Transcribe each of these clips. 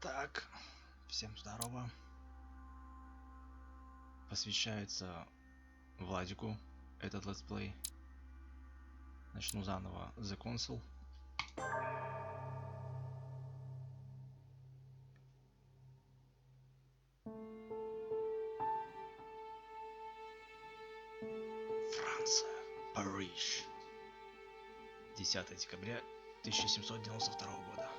Так, всем здорово. Посвящается Владику этот летсплей. Начну заново The Console. Франция, Париж. 10 декабря 1792 года.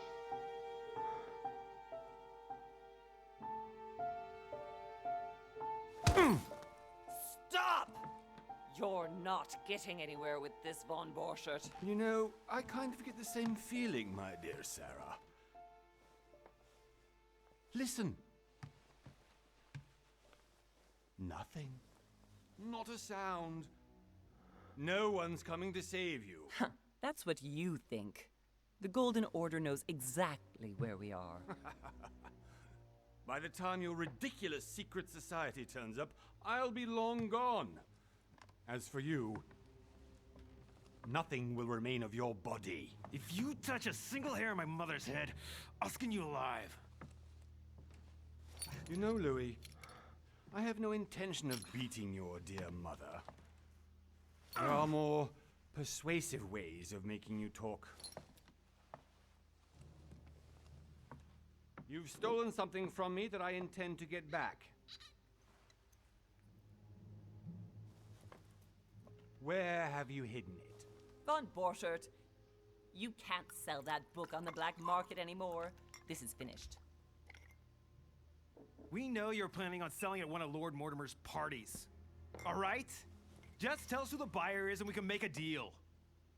Stop! You're not getting anywhere with this Von Borchert. You know, I kind of get the same feeling, my dear Sarah. Listen. Nothing. Not a sound. No one's coming to save you. That's what you think. The Golden Order knows exactly where we are. By the time your ridiculous secret society turns up, I'll be long gone. As for you, nothing will remain of your body. If you touch a single hair on my mother's head, I'll skin you alive. You know, Louis, I have no intention of beating your dear mother. There are more persuasive ways of making you talk. You've stolen something from me that I intend to get back. Where have you hidden it? Von Borchert, you can't sell that book on the black market anymore. This is finished. We know you're planning on selling at one of Lord Mortimer's parties. All right? Just tell us who the buyer is and we can make a deal.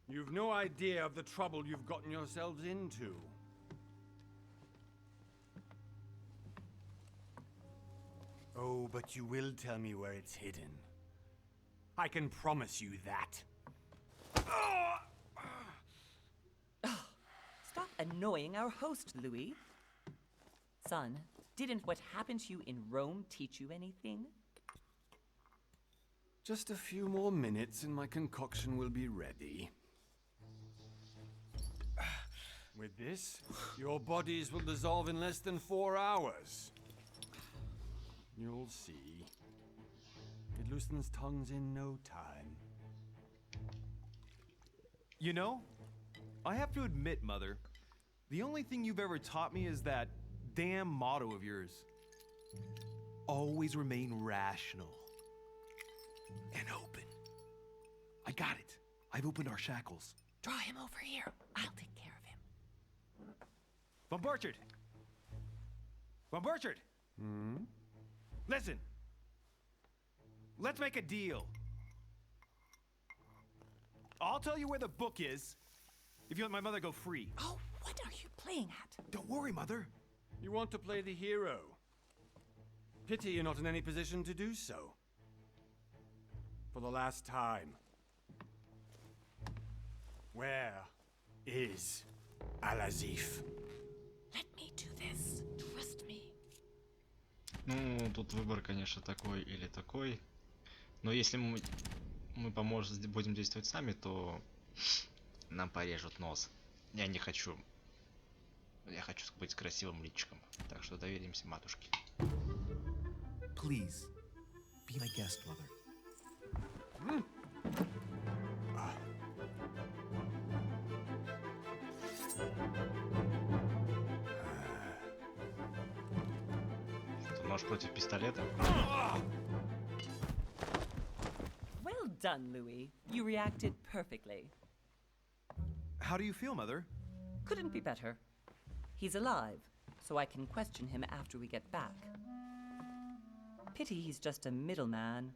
You've no idea of the trouble you've gotten yourselves into. Oh, but you will tell me where it's hidden. I can promise you that. Stop annoying our host, Louis. Son, didn't what happened to you in Rome teach you anything? Just a few more minutes and my concoction will be ready. With this, your bodies will dissolve in less than 4 hours. You'll see. It loosens tongues in no time. You know, I have to admit, Mother, the only thing you've ever taught me is that damn motto of yours. Always remain rational. And open. I got it. I've opened our shackles. Draw him over here. I'll take care of him. Von Borchert! Von Borchert! Hmm? Listen. Let's make a deal. I'll tell you where the book is if you let my mother go free. Oh, what are you playing at? Don't worry, Mother. You want to play the hero. Pity you're not in any position to do so. For the last time. Where is Al-Azif? Let me do this. Trust me. Ну, тут выбор, конечно, такой или такой. Но если мы будем действовать сами, то нам порежут нос. Я не хочу. Я хочу быть красивым личиком. Так что доверимся матушке. Please, be my guest, mother. Что, нож против пистолета? Well done, Louis. You reacted perfectly. How do you feel, Mother? Couldn't be better. He's alive, so I can question him after we get back. Pity he's just a middleman.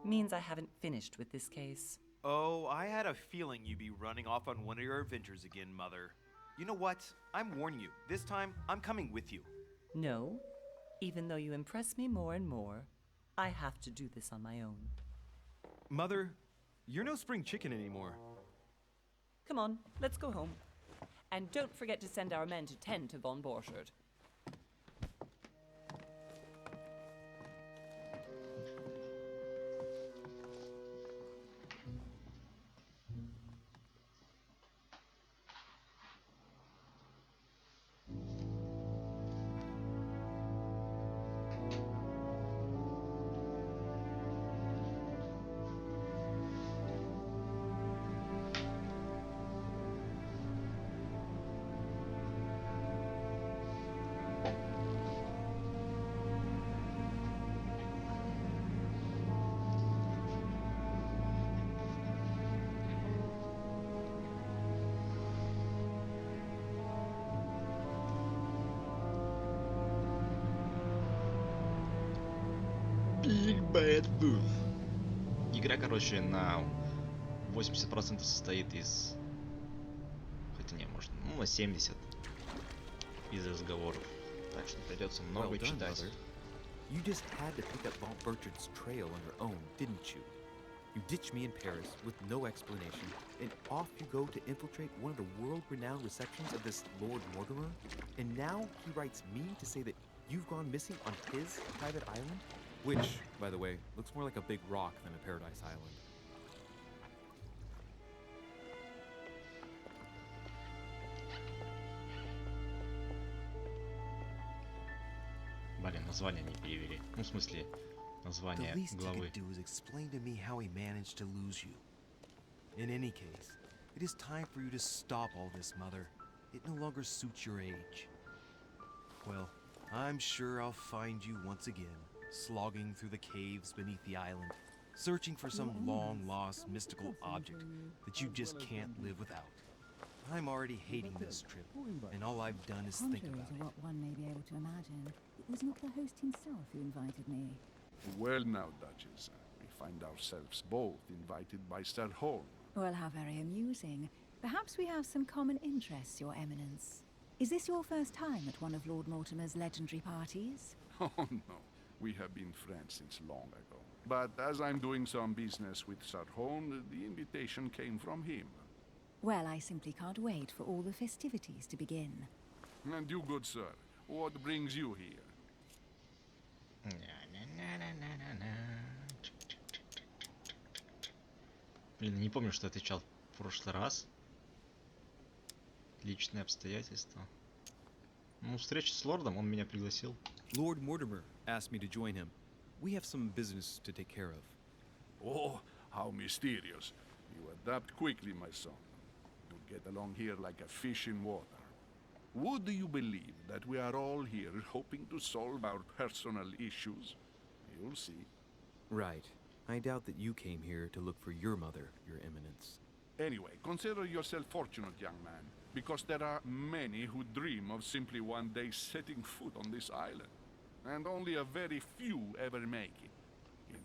Means I haven't finished with this case. Oh, I had a feeling you'd be running off on one of your adventures again, Mother. You know what? I'm warning you. This time, I'm coming with you. No, even though you impress me more and more, I have to do this on my own. Mother, you're no spring chicken anymore. Come on, let's go home. And don't forget to send our men to tend to Von Borchert. Bad Booth. Игра, короче, на 80% состоит из... Хотя не, может, ну, на 70 из разговоров. Так что придется много Well done, читать. Mother. You just had to pick up Vault Burchard's trail on your own, didn't you? You ditched me in Paris with no explanation, and off you go to infiltrate one of the world-renowned receptions of this Lord Mortimer? And now he writes me to say that you've gone missing on his private island? Which, by the way, looks more like a big rock than a paradise island. Блин, название не перевели. Ну, в смысле, название The least you главы. could do is explain to me how he managed to lose you. In any case, it is time for you to stop all this, Mother. It no longer suits your age. Well, I'm sure I'll find you once again, slogging through the caves beneath the island, searching for some long-lost mystical object that you just can't live without. I'm already hating this trip, and all I've done is think about Contrary it. to what one may be able to imagine, it was not the host himself who invited me. Well now, Duchess, we find ourselves both invited by Sir Holm. Well, how very amusing. Perhaps we have some common interests, Your Eminence. Is this your first time at one of Lord Mortimer's legendary parties? Oh no, we have been friends since long ago. But as I'm doing some business with Sir Holm, the invitation came from him. Well, I simply can't wait for all the festivities to begin. And you, good sir, what brings you here? Блин, не помню, что отвечал в прошлый раз. Личные обстоятельства. Ну, встреча с лордом, он меня пригласил. Lord Mortimer asked me to join him. We have some business to take care of. Oh, how mysterious. You adapt quickly, my son. You get along here like a fish in water. Would you believe that we are all here hoping to solve our personal issues? You'll see. Right. I doubt that you came here to look for your mother, Your Eminence. Anyway, consider yourself fortunate, young man, because there are many who dream of simply one day setting foot on this island, and only a very few ever make it.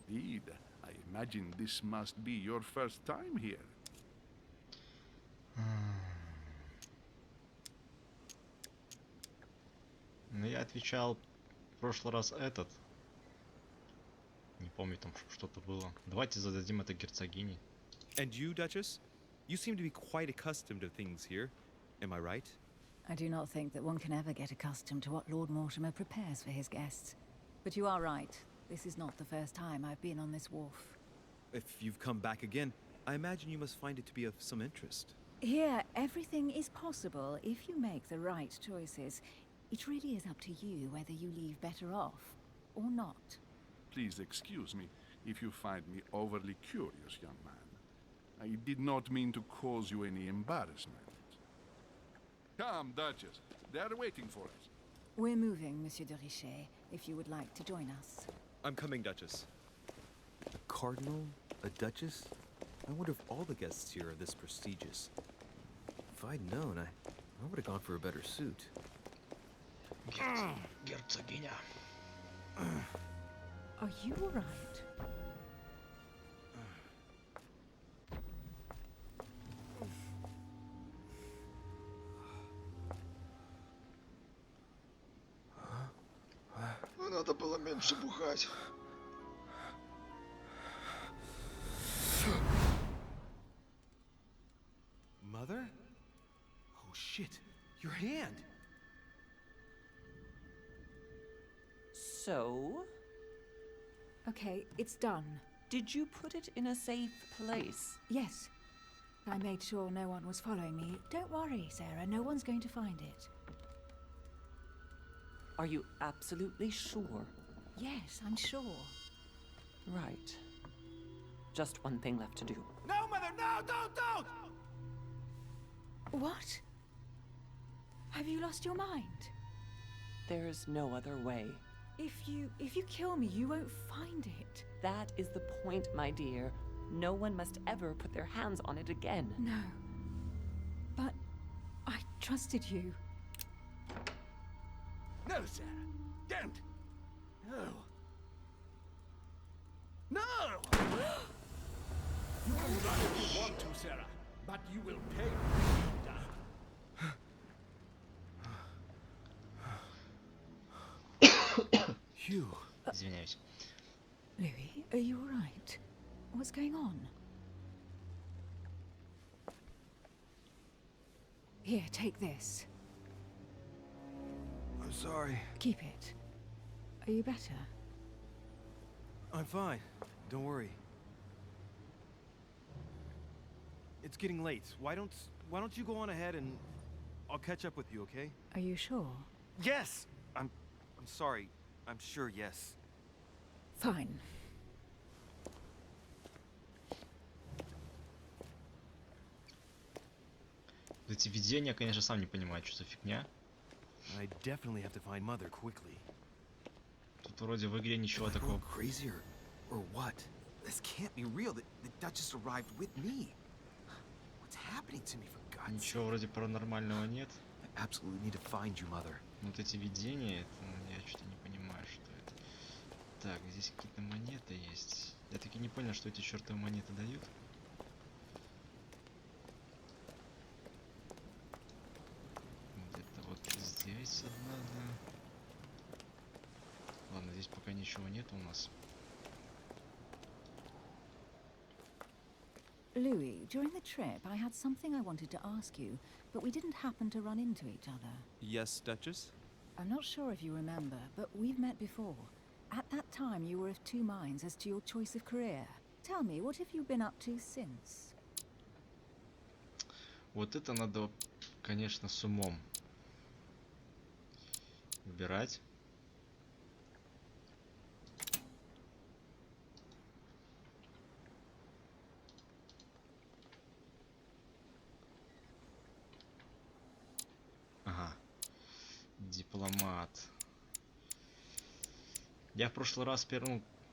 Indeed, I imagine this must be your first time here. Ну, я отвечал в прошлый раз этот. Не помню, там что-то было. Давайте зададим это герцогине. And you, Duchess? You seem to be quite accustomed to things here. Am I right? I do not think that one can ever get accustomed to what Lord Mortimer prepares for his guests. But you are right. This is not the first time I've been on this wharf. If you've come back again, I imagine you must find it to be of some interest. Here, everything is possible if you make the right choices. It really is up to you whether you leave better off or not. Please excuse me if you find me overly curious, young man. I did not mean to cause you any embarrassment. Come, Duchess. They are waiting for us. We're moving, Monsieur de Richet, if you would like to join us. I'm coming, Duchess. A cardinal? A duchess? I wonder if all the guests here are this prestigious. If I'd known, I would have gone for a better suit. Герцогиня. Are you all right? Надо было меньше бухать. Mother? Oh shit, your hand! So, Okay, it's done. did you put it in a safe place? Yes. I made sure no one was following me. Don't worry, Sarah, no one's going to find it. Are you absolutely sure? Yes, I'm sure. Right. Just one thing left to do. No, Mother, no, don't! What? Have you lost your mind? There's no other way. If you kill me, you won't find it. That is the point, my dear. No one must ever put their hands on it again. No. But I trusted you. No, Sarah, don't! No. No! You can run if you want to, Sarah, but you will pay. Phew. Извиняюсь. Louis, are you all right? What's going on? Here, take this. I'm sorry. Keep it. Are you better? I'm fine. Don't worry. It's getting late. Why don't you go on ahead and I'll catch up with you, okay? Are you sure? Yes. I'm sorry. I'm sure, yes. Fine. Эти видения, конечно, сам не понимаю, что за фигня. I definitely have to find Mother quickly. Тут вроде в игре ничего Am I такого. going crazy or what? This can't be real. The Duchess arrived with me. What's happening to me, for God's sake? Ничего вроде паранормального нет. I absolutely need to find you, Mother. Вот эти видения, это, я что-то не понимаю, что это. Так, здесь какие-то монеты есть. Я таки не понял, что эти чертовы монеты дают. Где-то вот здесь одна, да. Ладно, здесь пока ничего нет у нас. Louis, during the trip, I had something I wanted to ask you, but we didn't happen to run into each other. Yes, Duchess? I'm not sure if you remember, but we've met before. At that time, you were of two minds as to your choice of career. Tell me, what have you been up to since? Вот это надо, конечно, с умом выбирать. Ага. Дипломат. Я в прошлый раз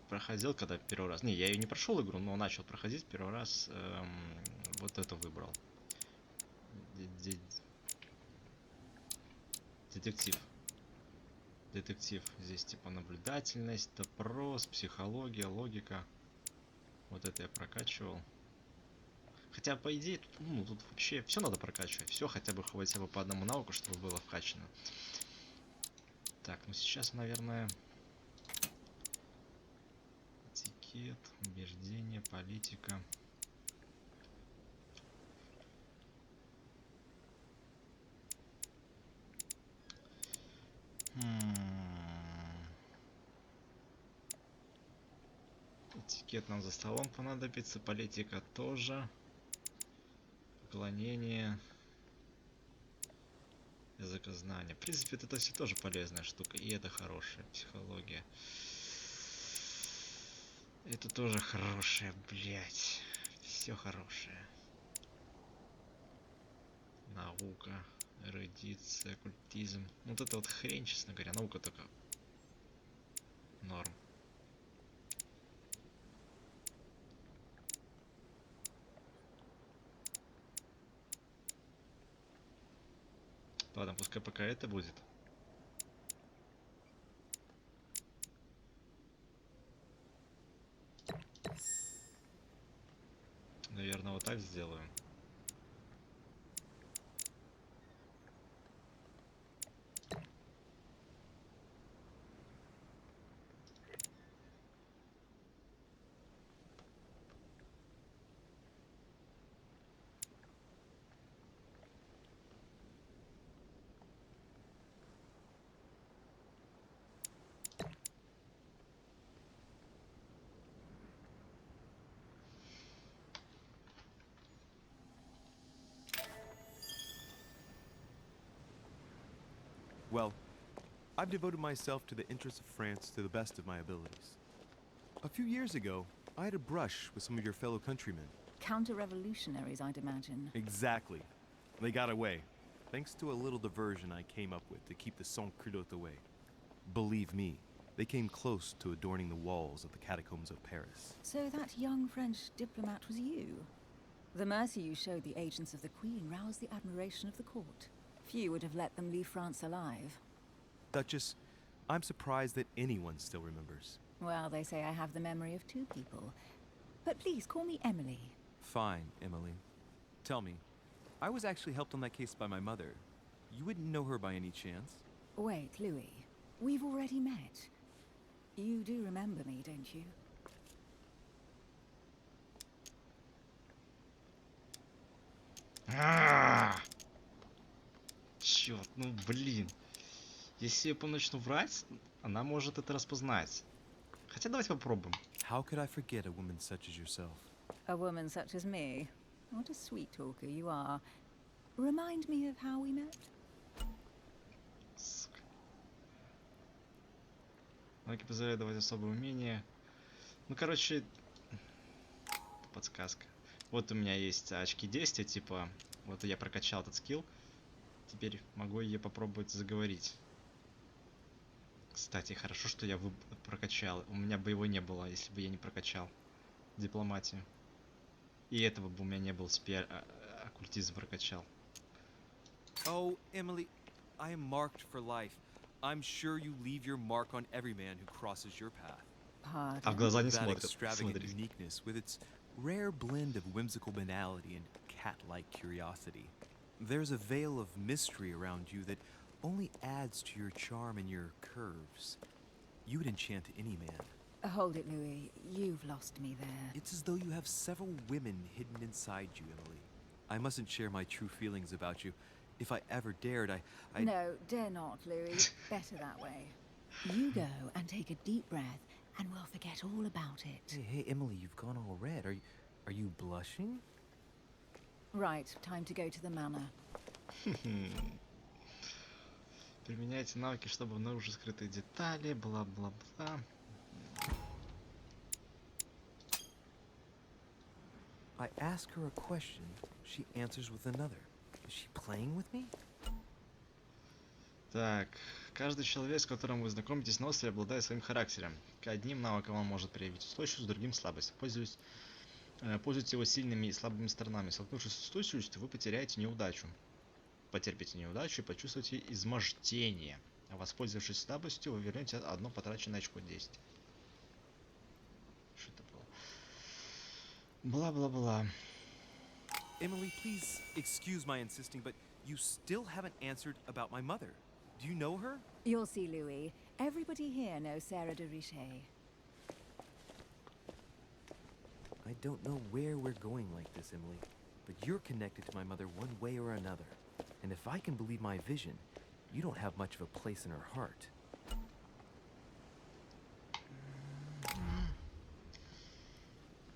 проходил, когда первый раз. Не, я ее не прошел игру, но начал проходить первый раз. Вот это выбрал. Детектив. Детектив. Здесь типа наблюдательность, допрос, психология, логика. Вот это я прокачивал. Хотя, по идее, тут вообще все надо прокачивать. Все хотя бы по одному навыку, чтобы было вкачано. Так, ну сейчас, наверное... Этикет, убеждение, политика. Этикет нам за столом понадобится, политика тоже. Поклонение. Языкознание. В принципе, это все тоже полезная штука. И это хорошая психология. Это тоже хорошее, блять. Все хорошее. Наука, эрудиция, оккультизм. Вот это вот хрень, честно говоря. Наука только норм. Ладно, пускай пока это будет. Наверное, вот так сделаю. Well, I've devoted myself to the interests of France to the best of my abilities. A few years ago, I had a brush with some of your fellow countrymen. Counter-revolutionaries, I'd imagine. Exactly. They got away, thanks to a little diversion I came up with to keep the sans-culottes away. Believe me, they came close to adorning the walls of the catacombs of Paris. So that young French diplomat was you? The mercy you showed the agents of the Queen roused the admiration of the court. Few would have let them leave France alive. Duchess, I'm surprised that anyone still remembers. Well, they say I have the memory of two people. But please call me Emily. Fine, Emily. Tell me, I was actually helped on that case by my mother. You wouldn't know her by any chance? Wait, Louis. We've already met. You do remember me, don't you? Черт, ну блин. Если я начну врать, она может это распознать. Хотя давайте попробуем. How could I forget a woman such as yourself? A woman such as me. What a sweet talker you are. Remind me of how we met? Сука. Навыки позволяют давать особые умения. Ну, короче, подсказка. Вот у меня есть очки действия, типа, вот я прокачал этот скилл. Теперь могу ее попробовать заговорить. Кстати, хорошо, что я прокачал. У меня бы его не было, если бы я не прокачал дипломатию. И этого бы у меня не было, теперь оккультизм прокачал. Oh, Emily, I am marked for life. I'm sure you leave your mark on every man who crosses your path. А в Pardon? глаза не That смотрят. extravagant Смотрите. uniqueness with its rare blend of whimsical banality and cat-like curiosity. There's a veil of mystery around you that only adds to your charm and your curves. You would enchant any man. Hold it, Louis. You've lost me there. It's as though you have several women hidden inside you, Emily. I mustn't share my true feelings about you. If I ever dared, I'd... No, dare not, Louis. Better that way. You go and take a deep breath, and we'll forget all about it. Hey, Emily, you've gone all red. Are you blushing? Right, time to go to the manor. Применяйте навыки, чтобы обнаружить скрытые детали, бла-бла-бла. I ask her a question, she answers with another. Is she playing with me? Так, каждый человек, с которым вы знакомитесь на острове, обладает своим характером. К одним навыкам он может проявить устойчивость, к другим слабость. Пользуйтесь его сильными и слабыми сторонами. Столкнувшись с устойчивостью, вы потеряете неудачу. Потерпите неудачу и почувствуете измождение. А воспользовавшись слабостью, вы вернете одно потраченное очко действия. Что это было? Бла-бла-бла. Emily, please excuse my insisting, but you still haven't answered about my mother. Do you know her? You'll see, Louis. Everybody here knows Sarah de Richet. I don't know where we're going like this, Emily, but you're connected to my mother one way or another. And if I can believe my vision, you don't have much of a place in her heart.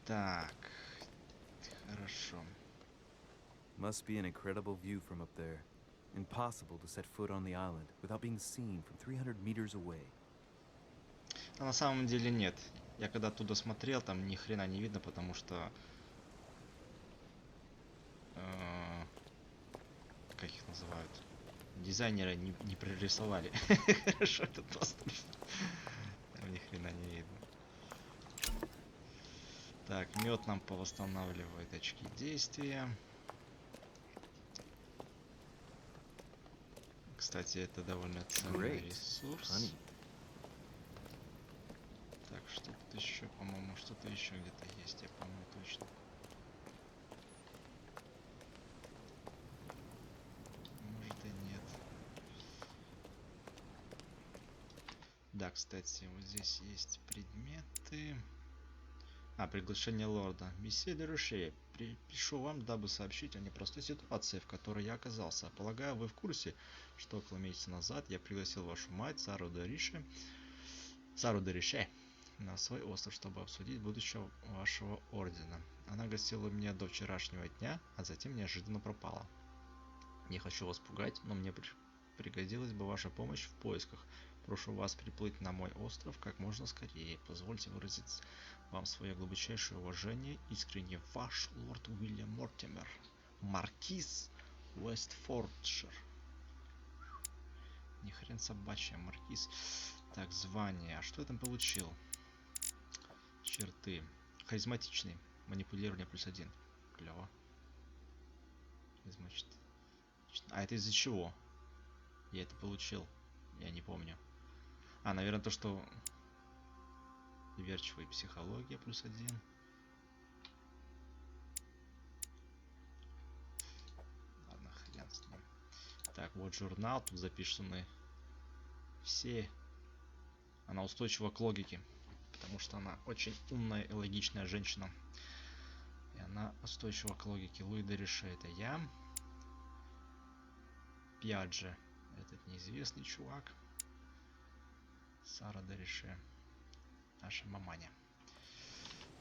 Так, хорошо. Must be an incredible view from up there. Impossible to set foot on the island without being seen from 300 meters away. А на самом деле нет. Я когда оттуда смотрел, там ни хрена не видно, потому что... как их называют? Дизайнеры не прорисовали. Хорошо этот остров. Там ни хрена не видно. Так, мед нам повосстанавливает очки действия. Кстати, это довольно ценный ресурс. Так, что-то еще, по-моему, что-то еще где-то есть, я помню точно. Может и нет. Да, кстати, вот здесь есть предметы. Приглашение лорда. Месье де Руше, пишу вам, дабы сообщить о непростой ситуации, в которой я оказался. Полагаю, вы в курсе, что около месяца назад я пригласил вашу мать, Сару де Руше, на свой остров, чтобы обсудить будущее вашего ордена. Она гостила меня до вчерашнего дня, а затем неожиданно пропала. Не хочу вас пугать, но мне пригодилась бы ваша помощь в поисках. Прошу вас приплыть на мой остров как можно скорее. Позвольте выразить вам свое глубочайшее уважение. Искренне ваш лорд Уильям Мортимер, маркиз Уэстфордшир. Ни хрен собачья, маркиз. Так, звание. А что я там получил? Черты. Харизматичный. Манипулирование +1. Клево. Харизматичный. А это из-за чего? Я это получил. Я не помню. Наверное, то, что... Доверчивая психология +1. Ладно, хрен с ним. Так, вот журнал, тут записаны все. Она устойчива к логике, потому что она очень умная и логичная женщина. И она устойчива к логике. Луи де Реше — это я. Пьяджи — этот неизвестный чувак. Сара де Реше — наша маманя.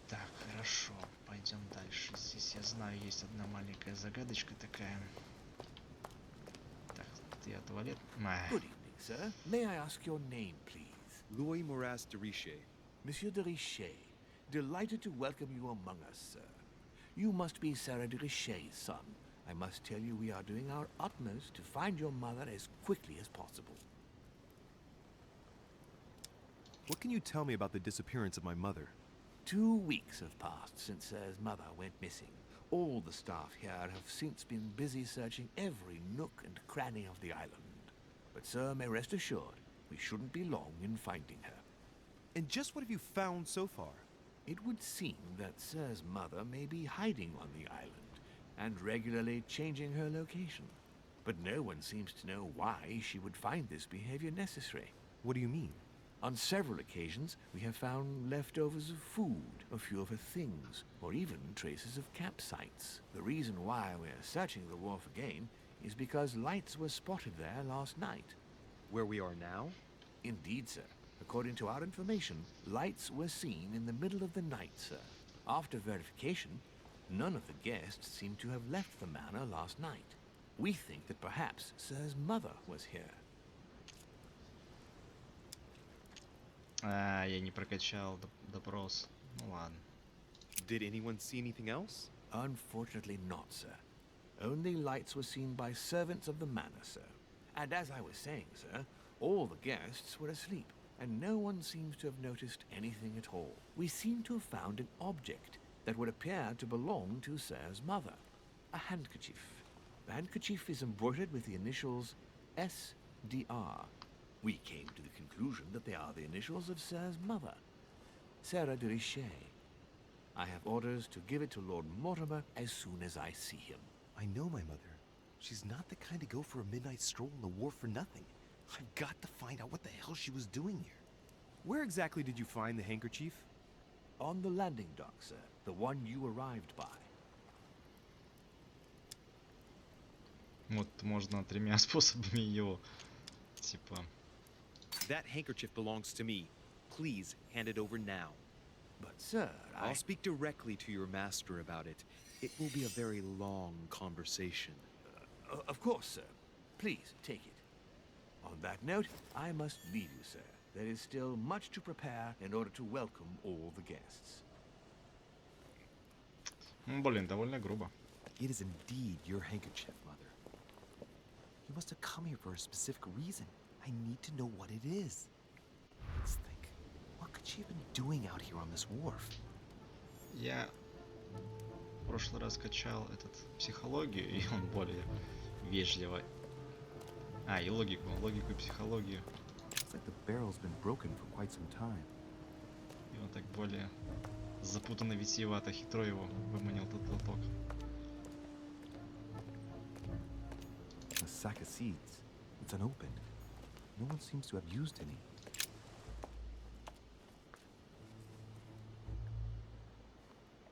Так, хорошо, пойдем дальше. Здесь, я знаю, есть одна маленькая загадочка такая. Так, ты туалет? Good evening, sir. May I ask your name, please? Louis Moras de Riche. Monsieur de Richet. Delighted to welcome you among us, sir. You must be Sarah de Richet's son. I must tell you we are doing our utmost to find your mother as quickly as possible. What can you tell me about the disappearance of my mother? 2 weeks have passed since Sir's mother went missing. All the staff here have since been busy searching every nook and cranny of the island. But Sir may rest assured, we shouldn't be long in finding her. And just what have you found so far? It would seem that Sir's mother may be hiding on the island and regularly changing her location. But no one seems to know why she would find this behavior necessary. What do you mean? On several occasions, we have found leftovers of food, a few of her things, or even traces of campsites. The reason why we are searching the wharf again is because lights were spotted there last night. Where we are now? Indeed, sir. According to our information, lights were seen in the middle of the night, sir. After verification, none of the guests seem to have left the manor last night. We think that perhaps Sir's mother was here. Я не прокачал допрос. Ну ладно. Did anyone see anything else? Unfortunately not, sir. Only lights were seen by servants of the manor, sir. And as I was saying, sir, all the guests were asleep, and no one seems to have noticed anything at all. We seem to have found an object that would appear to belong to Sir's mother. A handkerchief. The handkerchief is embroidered with the initials SDR. We came to the conclusion that they are the initials of Sir's mother, Sarah de Richet. I have orders to give it to Lord Mortimer as soon as I see him. I know my mother. She's not the kind to go for a midnight stroll on the wharf for nothing. I've got to find out what the hell she was doing here. Where exactly did you find the handkerchief? On the landing dock, sir. The one you arrived by. Вот можно 3 способами ее, типа... That handkerchief belongs to me. Please hand it over now. But, sir, I'll speak directly to your master about it. It will be a very long conversation. Of course, sir. Please, take it. On that note, I must leave you, sir. There is still much to prepare in order to welcome all the guests. Блин, довольно грубо. It is indeed your handkerchief, Mother. You must have come here for a specific reason. I need to know what it is. Let's think. What could she have been doing out here on this wharf? Я в прошлый раз качал психологию, и он более вежливо. И логику и психологию. Looks like the barrel's been broken for quite some time. И он так более запутанно, витиевато, хитро его выманил этот лоток. A sack of seeds. It's unopened. No one seems to have used any.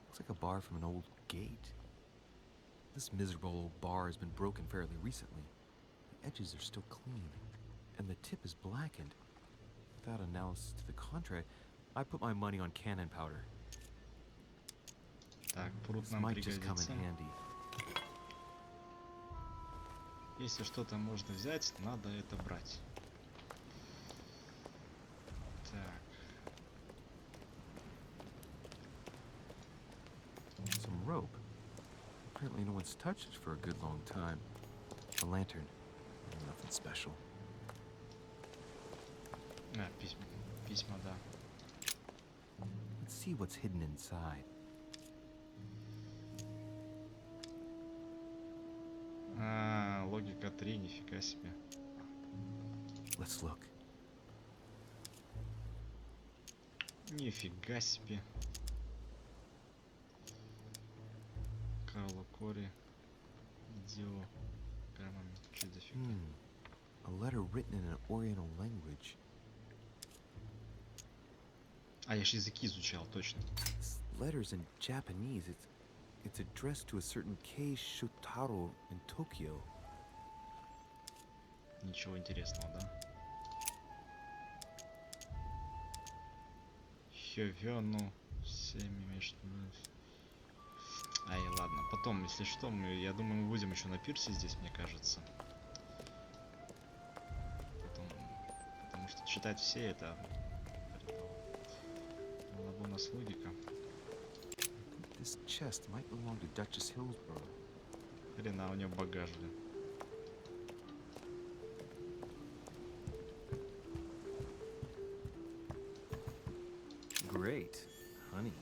Looks like a bar from an old gate. This miserable old bar has been broken fairly recently. The edges are still clean, and the tip is blackened. Without analysis to the contrary, I put my money on cannon powder. Так, пруд This нам might just come in пригодится. handy. Если что-то можно взять, надо это брать. Так. Some rope. Apparently no one's touched it for a good long time. A lantern. Nothing special. Письма, да. Let's see what's hidden inside. Логика 3, нифига себе. Let's look. Нифига себе. Карло Кори. Видео. Прямо что дофига. A letter written in an Oriental language. А, я ж языки изучал, точно. This letter's in Japanese. It's addressed to a certain Kei Shotaro in Tokyo. Ничего интересного, да? Хёвёну. Всеми между... Ай, ладно. Потом, если что, я думаю, мы будем еще на пирсе здесь, мне кажется. Потому что читать все это... у нас логика. This chest might belong to Duchess Hillsborough. Хрена, у нее багаж, блин. Great, honey.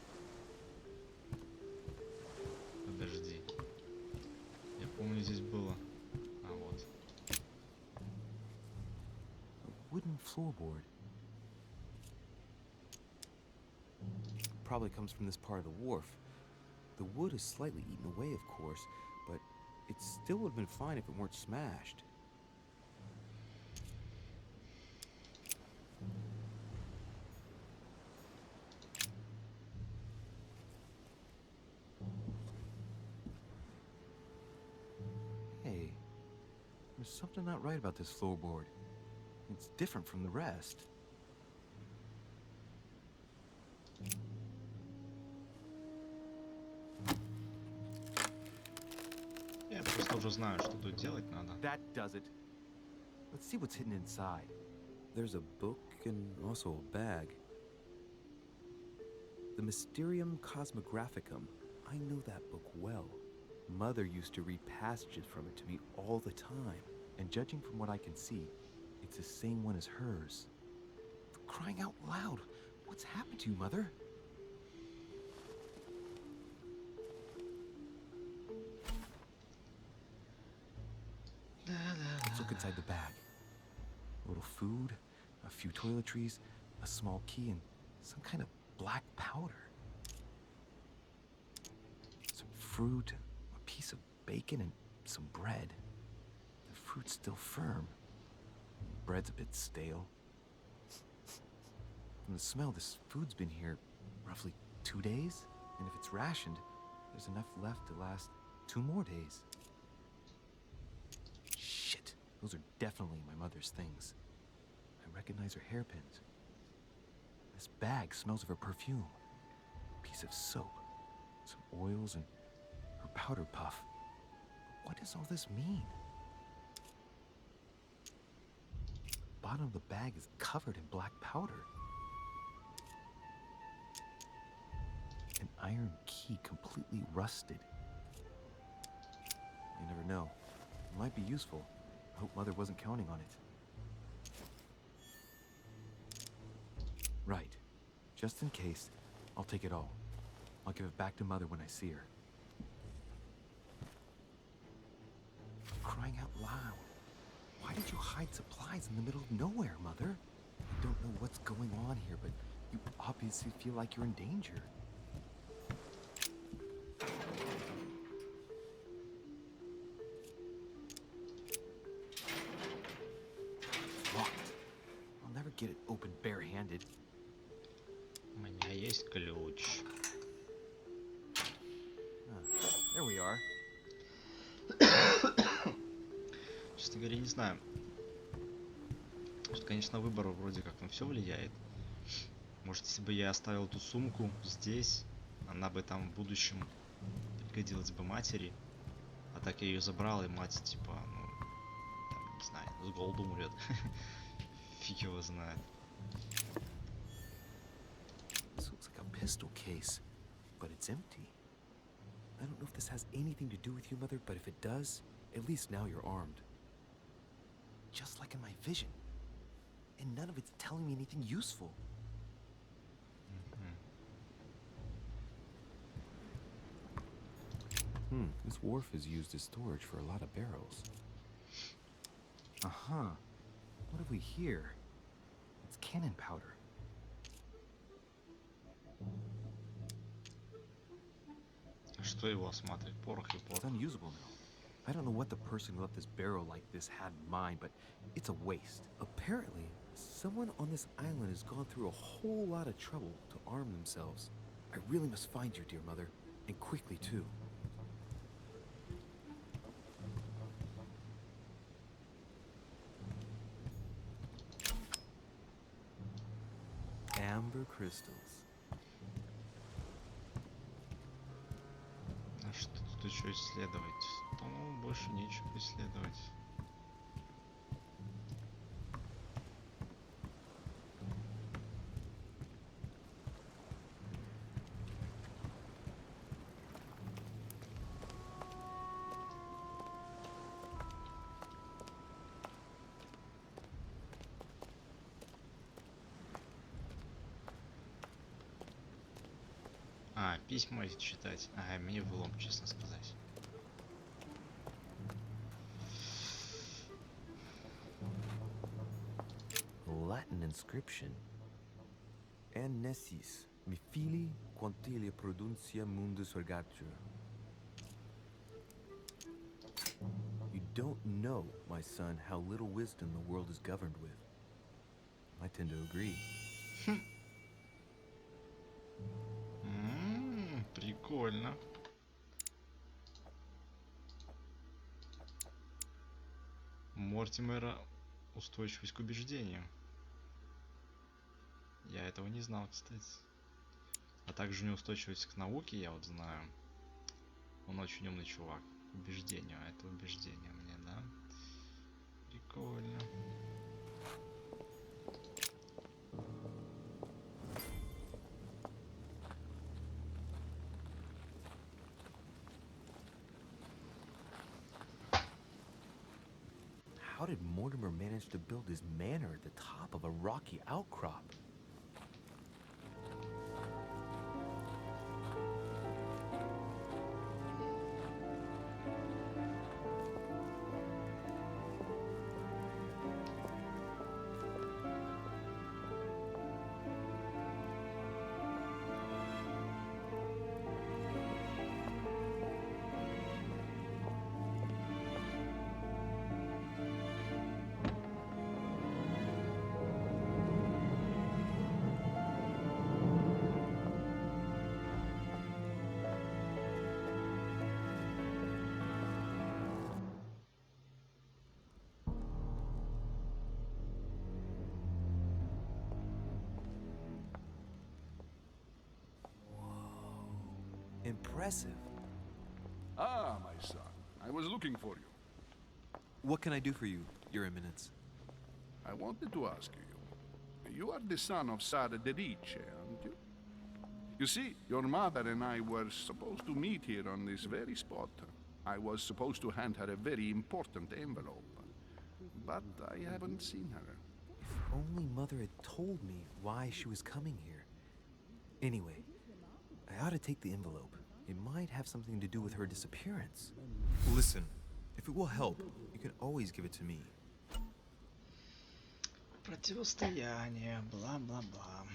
Подожди. Я помню, здесь было. А, вот. A wooden floorboard. Probably comes from this part of the wharf. The wood is slightly eaten away, of course, but it still would have been fine if it weren't smashed. Hey, there's something not right about this floorboard. It's different from the rest. Я просто уже знаю, что тут делать надо. That does it. Let's see what's hidden inside. There's a book and also a bag. The Mysterium Cosmographicum. I know that book well. Mother used to read passages from it to me all the time. And judging from what I can see, it's the same one as hers. For crying out loud, what's happened to you, Mother? Let's look inside the bag. A little food, a few toiletries, a small key, and some kind of black powder. Some fruit, a piece of bacon, and some bread. The fruit's still firm. Bread's a bit stale. From the smell, this food's been here roughly 2 days, and if it's rationed, there's enough left to last 2 more days. Shit, those are definitely my mother's things. I recognize her hairpins. This bag smells of her perfume. A piece of soap, some oils, and her powder puff. What does all this mean? The bottom of the bag is covered in black powder. An iron key completely rusted. You never know. It might be useful. I hope Mother wasn't counting on it. Right. Just in case, I'll take it all. I'll give it back to Mother when I see her. For crying out loud. Why did you hide supplies in the middle of nowhere, Mother? I don't know what's going on here, but you obviously feel like you're in danger. It's locked. I'll never get it open bare-handed. У меня есть ключ. There we are. Честно говоря, не знаю. Что, конечно, выбор вроде как на все влияет. Может, если бы я оставил эту сумку здесь, она бы там в будущем пригодилась бы матери. А так я ее забрал, и мать, типа, ну, там, не знаю, с голоду умрет. Фиг его знает. This looks like a pistol case, but it's empty. I don't know if this has anything to do with you, Mother, but if it does, at least now you're armed. Just like in my vision. And none of it's telling me anything useful. This wharf is used as storage for a lot of barrels. Uh-huh. What have we here? It's cannon powder. Что его осматривать? Порох и It's порох. unusable now. I don't know what the person who left this barrel like this had in mind, but it's a waste. Apparently, someone on this island has gone through a whole lot of trouble to arm themselves. I really must find you, dear mother, and quickly too. Amber crystals. А что тут еще исследовать? По-моему, больше нечего исследовать. А, письма эти читать. Ага, мне влом, честно сказать. Latin inscription. Annesis, mi fili quantilia produncia mundus ergatur. You don't know, my son, how little wisdom the world is governed with. I tend to agree. Прикольно. Мортимера устойчивость к убеждению. Я этого не знал, кстати. А также неустойчивость к науке, я вот знаю. Он очень умный чувак. К убеждению, а это убеждение мне, да? Прикольно. How did Mortimer manage to build his manor at the top of a rocky outcrop? Impressive. Ah, my son. I was looking for you. What can I do for you, Your Eminence? I wanted to ask you. You are the son of Sara de Riche, aren't you? You see, your mother and I were supposed to meet here on this very spot. I was supposed to hand her a very important envelope. But I haven't seen her. If only Mother had told me why she was coming here. Anyway, I ought to take the envelope. It might have something to do with her disappearance. Listen, if it will help, you can always give it to me. Противостояние, бла-бла-бла.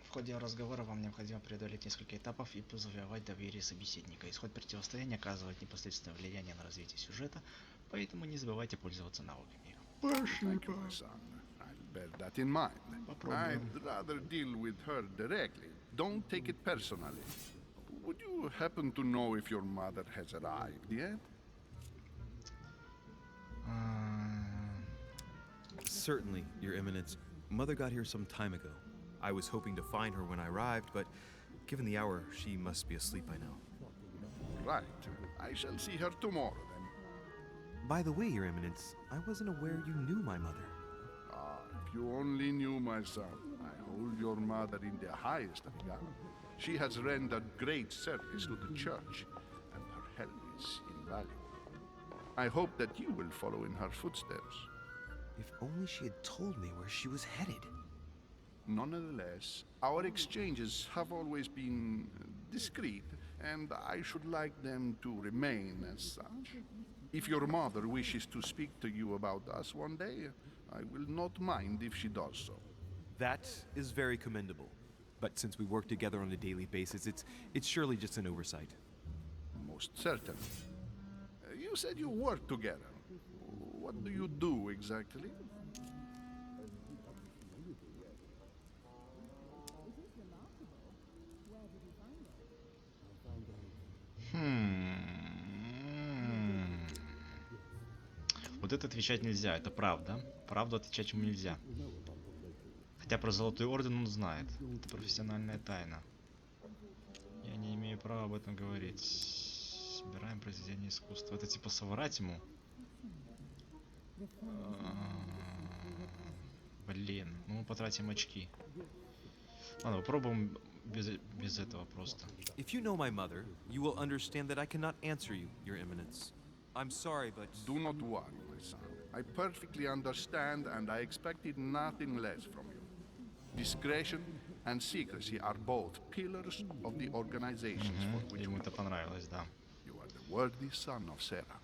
В ходе разговора вам необходимо преодолеть несколько этапов и завоевать доверие собеседника. Исход противостояния оказывает непосредственное влияние на развитие сюжета, поэтому не забывайте пользоваться навыками. Thank you, my son. I'll bear that in mind. I'd rather deal with her directly. Don't take it personally. Would you happen to know if your mother has arrived yet? Certainly, Your Eminence. Mother got here some time ago. I was hoping to find her when I arrived, but given the hour, she must be asleep by now. Right. I shall see her tomorrow then. By the way, Your Eminence, I wasn't aware you knew my mother. Ah, if you only knew, my son. I hold your mother in the highest regard. She has rendered great service to the church, and her help is invaluable. I hope that you will follow in her footsteps. If only she had told me where she was headed. Nonetheless, our exchanges have always been discreet, and I should like them to remain as such. If your mother wishes to speak to you about us one day, I will not mind if she does so. That is very commendable. But since we work together on a daily basis, it's surely just an oversight. most certainly. You said you work together. What do you do exactly? Вот это отвечать нельзя, это правда. Правду отвечать ему нельзя. Хотя про Золотой Орден он знает. Это профессиональная тайна. Я не имею права об этом говорить. Собираем произведение искусства. Это типа соврать ему? Блин, ну мы потратим очки. Ладно, попробуем без этого просто. If you know my mother, you will understand that I cannot answer you, Your Eminence. I'm sorry, but... Do not worry, my son. I perfectly understand, and I expected nothing less from you. Discretion and secrecy are both pillars of the organizations for which Ему we это work. понравилось, да. You are the worthy son of Sarah.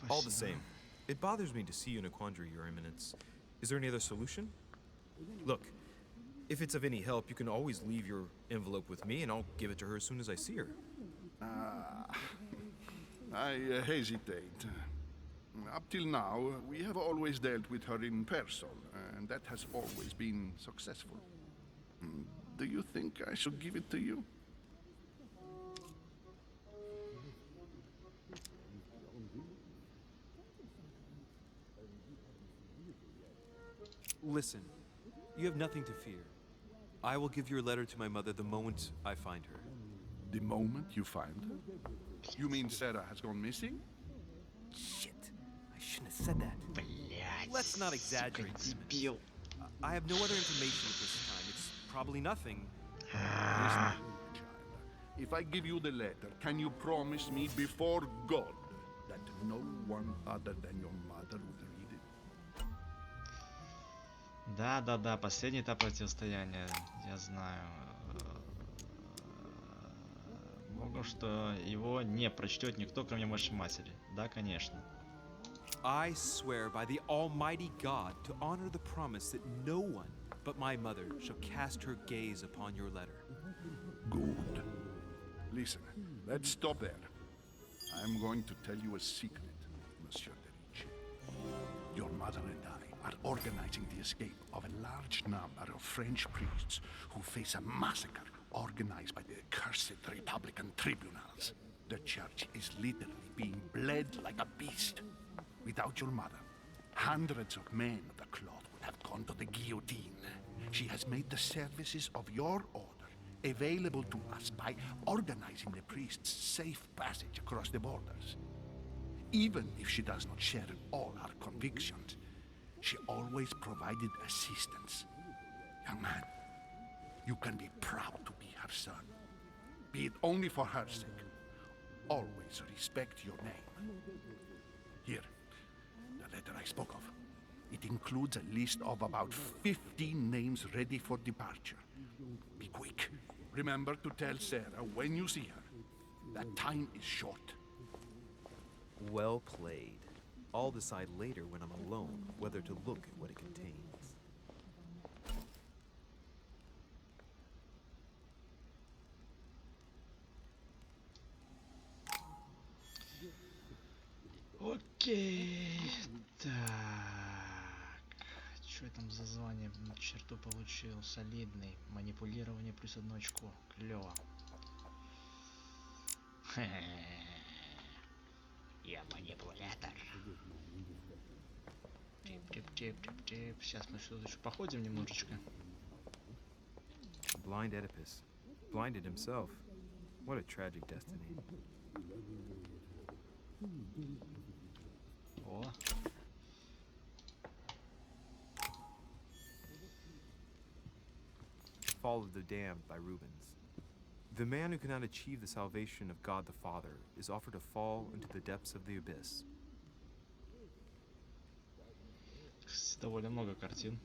All the same, it bothers me to see you in a quandary, Your Eminence. Is there any other solution? Look, if it's of any help, you can always leave your envelope with me, and I'll give it to her as soon as I see her. I hesitate. Up till now, we have always dealt with her in person, and that has always been successful. Do you think I should give it to you? Listen, you have nothing to fear. I will give your letter to my mother the moment I find her. The moment you find her? You mean Sarah has gone missing? Shit, I shouldn't have said that. Блять, Let's not exaggerate, дебил. I have no other information at this time. It's probably nothing. Listen, child. If I give you the letter, can you promise me before God that no one other than your mother will read it? Да, последний этап противостояния, я знаю. Богу, что его не прочтет никто, кроме вашей матери. Да, конечно. I swear by the Almighty God to honor the promise that no one but my mother shall cast her gaze upon your letter. Good. Listen, let's stop there. I'm going to tell you a secret, Monsieur de Ricci. Your mother and I are organizing the escape of a large number of French priests who face a massacre organized by the accursed Republican tribunals. The church is literally being bled like a beast. Without your mother, hundreds of men of the cloth would have gone to the guillotine. She has made the services of your order available to us by organizing the priests' safe passage across the borders. Even if she does not share all our convictions, she always provided assistance. Young man, you can be proud to be her son. Be it only for her sake. Always respect your name. Here, the letter I spoke of. It includes a list of about 15 names ready for departure. Be quick. Remember to tell Sarah when you see her that time is short. Well played. I'll decide later when I'm alone whether to look at what it contains. Окей. Так. Что я там за звание черту получил? Солидный. Манипулирование плюс 1 очко. Клево. Я манипулятор. Чип. Сейчас мы сюда еще походим немножечко. Blind Oedipus. Blinded himself. What a tragic destiny. О. Fall of the Damned by Rubens. The man who cannot achieve the salvation of God the Father is offered to fall into the depths of the abyss. Довольно много картин.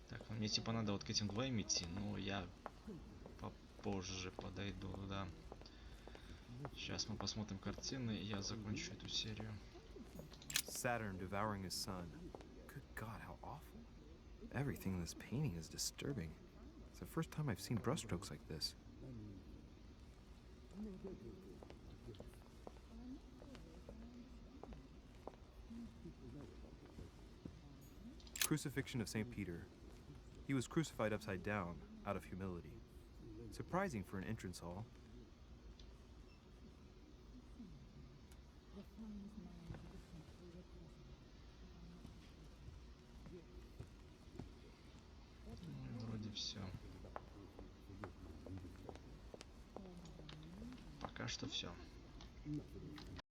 Так, ну мне типа надо вот к этим двоим идти, но я попозже подойду, да. Сейчас мы посмотрим картины, и я закончу эту серию. Saturn devouring his son. Good God, how Everything in this painting is disturbing. It's the first time I've seen brushstrokes like this. Crucifixion of St. Peter. He was crucified upside down, out of humility. Surprising for an entrance hall. Вроде все. Пока что все.